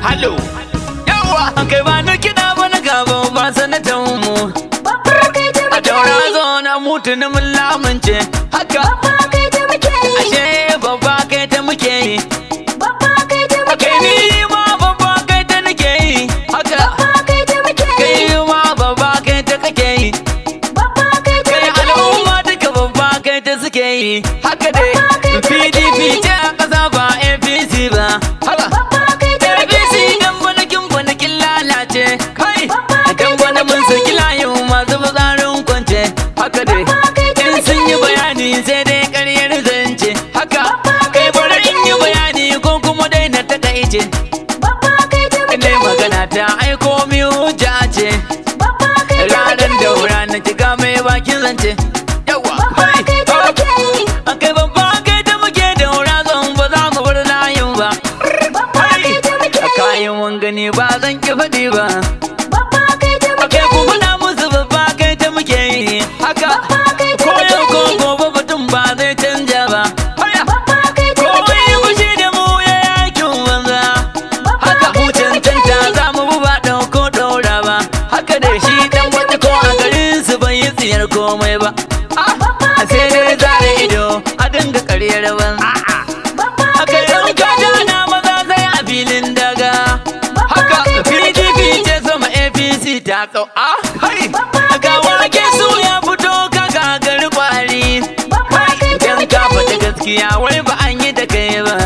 Hello. Yawa kai ba ni kiɗa ba na gaba ba sanatan mu. A daura zo na mutu na mun lamunce haka. Ashe babba kai ta muke yi. Kai ni ma babba kai ta nake yi haka. Kai ma babba kai ta kake yi. Kai al'umma duka babba kai ta suke yi haka dai. PDP ce a ƙasa ba APC ba haka. APC dan banakin lalace kai. Dan bana mun saki layin masu fitsarin kwance haka dai. In sun yi bayani sai dai ƙaryar zance haka. Kai bari in yi bayani ko kuma dai na takaice. Ina magana ta aiko mi hujja ce. Raran Daura na kiga mai bakin zance. Yawa kai babba kai ta muke daura zan ba za mu bar layin ba. Kayan mun gani ba zan ki faɗi ba. Kai ku faɗa musu babba kai ta muke yi haka. Ko yau ko gobe batun ba zai canja ba. Ko yi fushi da mu ya yakin banza. Haka mu cancanta za mu bi ba ɗauko ɗaura ba. Haka da shi dan wata ko a garin su bai yi tsiyar komai ba. Sai dai zare ido a dinga ƙaryar banza. Haka yan kaja na maza sai a filin daga. Haka PDP ce sama APC ta kau. Ga wake su ya fito ka gagari kwari. Dan ka faɗi gaskiya wai ba an yi da kai ba.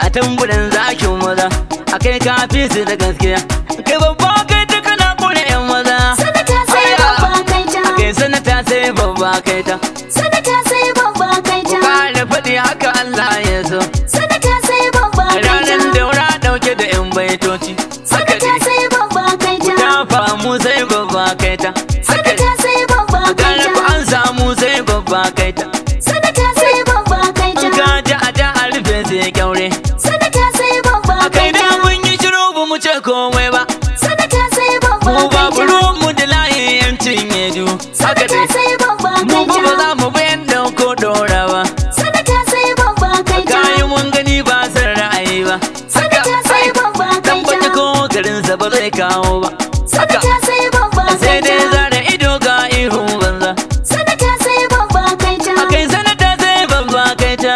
A tamburan zakin maza a kai ka fi su da gaskiya. Kai babba kai ta kana kone yan maza. Sanata sai babba kaita. Kai sanata sai babba kaita. Sanata sai babba kaita. Ka da faɗi haka Allah ya so. Sanata sai babba kaita. Raran Daura ɗauke da yan baitoci. Sanata sai babba kaita. Ta famu sai babba kaita. Sanata sai babba Gara ku kaita. an samu sai babba kaita. Sanata sai babba kaita. Ka ji a da a rufe sai kyaure. Sanata sai babba Kai da kaita. mun yi shiru ba mu ce komai ba. Sanata sai babba Mu babu kaita. ruwan mu da layin yancin yedu. Haka Sanata dai. sai babba Mu ba kaita. za mu bayan dauko ɗora ba. Sanata sai babba kaita. Kayan mun gani ba san ra'ayi ba. Sanata sai babba Dan bata kaita. ko garinsa ba zai kawo ba. Sanata sai babba Sai dai kaita. zara ido ga ihun banza. Sanata sai babba kaita. Akai sanata sai babba kaita.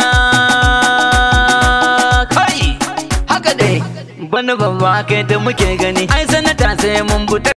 Kai haka dai bana babba kaita muke gani. Ai sanata sai mun buta.